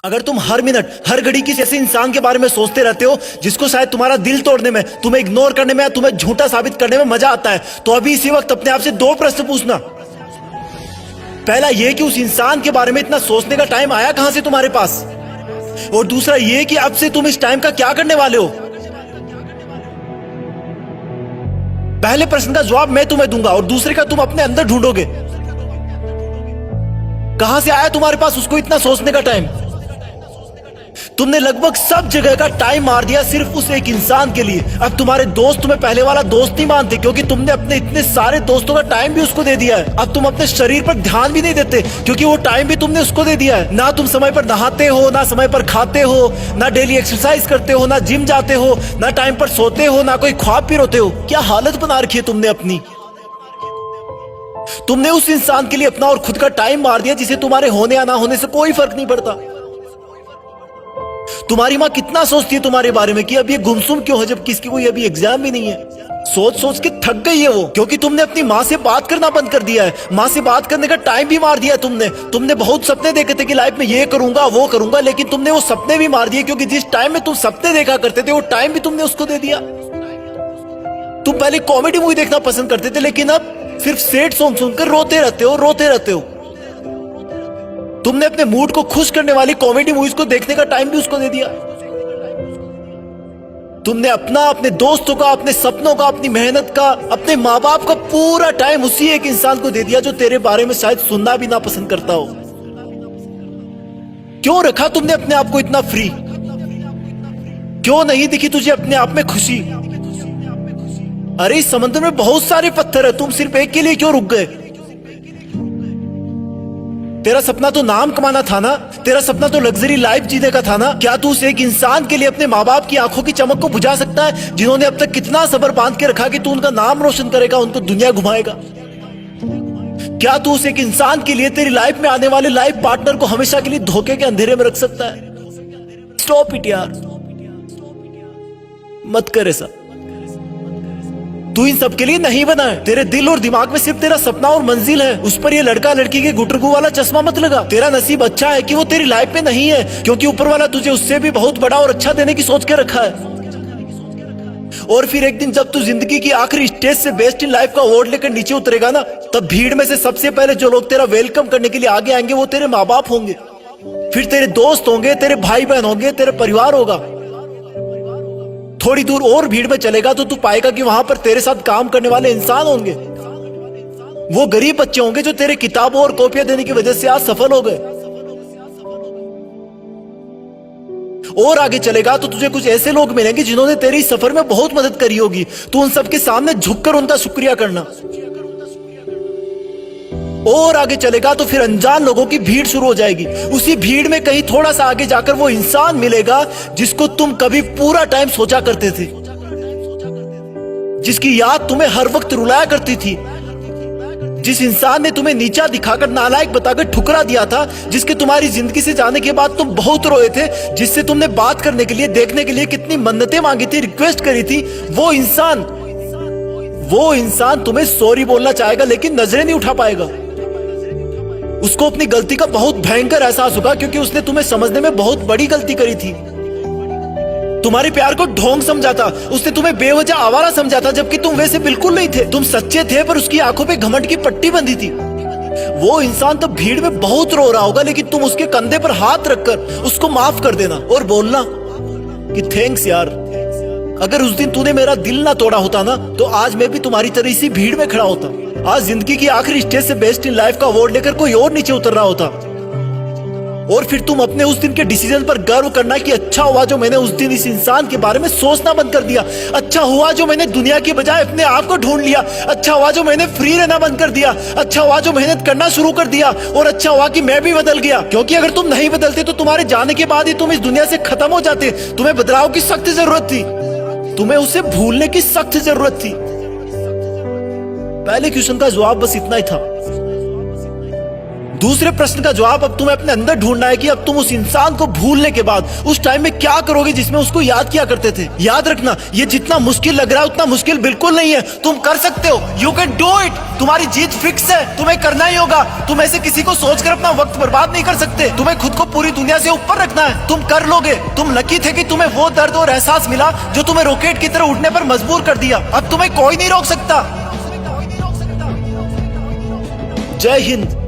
अगर तुम हर मिनट हर घड़ी किसी ऐसे इंसान के बारे में सोचते रहते हो जिसको शायद तुम्हारा दिल तोड़ने में, तुम्हें इग्नोर करने में, तुम्हें झूठा साबित करने में मजा आता है, तो अभी इसी वक्त अपने आप से दो प्रश्न पूछना। पहला ये कि उस इंसान के बारे में इतना सोचने का टाइम आया कहां से तुम्हारे पास, और दूसरा ये कि अब से तुम इस टाइम का क्या करने वाले हो। पहले प्रश्न का जवाब मैं तुम्हें दूंगा और दूसरे का तुम अपने अंदर ढूंढोगे। कहां से आया तुम्हारे पास उसको इतना सोचने का टाइम। तुमने लगभग सब जगह का टाइम मार दिया सिर्फ उस एक इंसान के लिए। अब तुम्हारे दोस्त तुम्हें पहले वाला दोस्त नहीं मानते क्योंकि तुमने अपने इतने सारे दोस्तों का टाइम भी उसको दे दिया है। अब तुम अपने शरीर पर ध्यान भी नहीं देते क्योंकि वो टाइम भी तुमने उसको दे दिया है। ना तुम समय पर नहाते हो, ना समय पर खाते हो, ना डेली एक्सरसाइज करते हो, ना जिम जाते हो, ना टाइम पर सोते हो, ना कोई ख्वाब भी रोते हो। क्या हालत बना रखी है तुमने अपनी। तुमने उस इंसान के लिए अपना और खुद का टाइम मार दिया जिसे तुम्हारे होने या ना होने से कोई फर्क नहीं पड़ता। तुम्हारी माँ कितना सोचती है तुम्हारे बारे में कि अब ये गुमसुम क्यों है जबकि इसकी कोई अभी एग्जाम भी नहीं है। सोच सोच के थक गई है वो, क्योंकि तुमने अपनी माँ से बात करना बंद कर दिया है। माँ से बात करने का टाइम भी मार दिया है तुमने बहुत सपने देखे थे कि लाइफ में ये करूंगा वो करूंगा, लेकिन तुमने वो सपने भी मार दिए क्योंकि जिस टाइम में तुम सपने देखा करते थे वो टाइम भी तुमने उसको दे दिया। तुम पहले कॉमेडी मूवी देखना पसंद करते थे लेकिन अब सिर्फ सैड सॉन्ग सुनकर रोते रहते हो। तुमने अपने मूड को खुश करने वाली कॉमेडी मूवीज को देखने का टाइम भी उसको दे दिया। तुमने अपना, अपने दोस्तों का, अपने सपनों का, अपनी मेहनत का, अपने माँ बाप का पूरा टाइम उसी एक इंसान को दे दिया जो तेरे बारे में शायद सुनना भी ना पसंद करता हो। क्यों रखा तुमने अपने आप को इतना फ्री। क्यों नहीं दिखी तुझे अपने आप में खुशी। अरे इस समंदर में बहुत सारे पत्थर है, तुम सिर्फ एक के लिए क्यों रुक गए। तेरा सपना तो नाम कमाना था ना, तेरा सपना तो लग्जरी लाइफ जीने का था ना। क्या तू उस एक इंसान के लिए अपने माँ बाप की आंखों की चमक को बुझा सकता है जिन्होंने अब तक कितना सब्र बांध के रखा कि तू उनका नाम रोशन करेगा, उनको दुनिया घुमाएगा। क्या तू उस एक इंसान के लिए तेरी लाइफ में आने वाले लाइफ पार्टनर को हमेशा के लिए धोखे के अंधेरे में रख सकता है। स्टॉप इट यार, मत कर ऐसा। तू इन सब के लिए नहीं बना है। तेरे दिल और दिमाग में सिर्फ तेरा सपना और मंजिल है। उस पर ये लड़का लड़की के गुटरगू वाला चश्मा मत लगा। तेरा नसीब अच्छा है कि वो तेरी लाइफ में नहीं है, क्योंकि ऊपर वाला तुझे उससे भी बहुत बड़ा और अच्छा देने की सोच के रखा है। और फिर एक दिन जब तू जिंदगी की आखिरी स्टेज से बेस्ट इन लाइफ का अवार्ड लेकर नीचे उतरेगा ना, तब भीड़ में से सबसे पहले जो लोग तेरा वेलकम करने के लिए आगे आएंगे वो तेरे माँ बाप होंगे, फिर तेरे दोस्त होंगे, तेरे भाई बहन होंगे, तेरे परिवार होगा। थोड़ी दूर और भीड़ में चलेगा तो तू पाएगा कि वहां पर तेरे साथ काम करने वाले इंसान होंगे। वो गरीब बच्चे होंगे जो तेरे किताबों और कॉपियां देने की वजह से आज सफल हो गए। और आगे चलेगा तो तुझे कुछ ऐसे लोग मिलेंगे जिन्होंने तेरी सफर में बहुत मदद करी होगी। तू उन सबके सामने झुककर उनका शुक्रिया करना। और आगे चलेगा तो फिर अनजान लोगों की भीड़ शुरू हो जाएगी। उसी भीड़ में कहीं थोड़ा सा आगे जाकर वो इंसान मिलेगा जिसको तुम कभी पूरा टाइम सोचा करते थे, जिसकी याद तुम्हें हर वक्त रुलाया करती थी, जिस इंसान ने तुम्हें नीचा दिखाकर, नालायक बताकर ठुकरा दिया था, जिसके तुम्हारी जिंदगी से जाने के बाद तुम बहुत रोए थे, जिससे तुमने बात करने के लिए, देखने के लिए कितनी मन्नतें मांगी थी, रिक्वेस्ट करी थी। वो इंसान तुम्हें सॉरी बोलना चाहेगा लेकिन नजरें नहीं उठा पाएगा। उसको अपनी गलती का बहुत भयंकर एहसास होगा क्योंकि उसने तुम्हें समझने में बहुत बड़ी गलती करी थी। तुम्हारे प्यार को ढोंग समझा था, उसने तुम्हें बेवजह आवारा समझा था, जबकि तुम वैसे बिल्कुल नहीं थे। तुम सच्चे थे पर उसकी आंखों पे घमंड की पट्टी बंधी थी। वो इंसान तो भीड़ में बहुत रो रहा होगा लेकिन तुम उसके कंधे पर हाथ रखकर उसको माफ कर देना और बोलना कि थैंक्स यार, अगर उस दिन तूने मेरा दिल ना तोड़ा होता ना तो आज मैं भी तुम्हारी तरह इसी भीड़ में खड़ा होता। आज जिंदगी की आखिरी स्टेज से बेस्ट इन लाइफ का अवार्ड लेकर कोई और नीचे उतर रहा होता। और फिर तुम अपने उस दिन के डिसीजन पर गर्व करना कि अच्छा हुआ जो मैंने उस दिन इस इंसान के बारे में सोचना बंद कर दिया। अच्छा हुआ जो मैंने दुनिया की बजाय अपने आप को ढूंढ लिया। अच्छा हुआ जो मैंने फ्री रहना बंद कर दिया। अच्छा हुआ जो मेहनत करना शुरू कर दिया। और अच्छा हुआ कि मैं भी बदल गया, क्योंकि अगर तुम नहीं बदलते तो तुम्हारे जाने के बाद ही तुम इस दुनिया से खत्म हो जाते। तुम्हें बदलाव की सख्त जरूरत थी, तुम्हें उसे भूलने की सख्त जरूरत थी। पहले क्वेश्चन का जवाब बस इतना ही था। दूसरे प्रश्न का जवाब अब तुम्हें अपने अंदर ढूंढना है कि अब तुम उस इंसान को भूलने के बाद उस टाइम में क्या करोगे जिसमें उसको याद किया करते थे। याद रखना, ये जितना मुश्किल लग रहा है उतना मुश्किल बिल्कुल नहीं है। तुम कर सकते हो, यू कैन डू इट। तुम्हारी जीत फिक्स है, तुम्हें करना ही होगा। तुम ऐसे किसी को सोचकर अपना वक्त बर्बाद नहीं कर सकते। तुम्हें खुद को पूरी दुनिया से ऊपर रखना है, तुम कर लोगे। तुम लकी थे कि तुम्हें वो दर्द और एहसास मिला जो तुम्हें रॉकेट की तरह उड़ने पर मजबूर कर दिया। अब तुम्हें कोई नहीं रोक सकता। जय हिंद।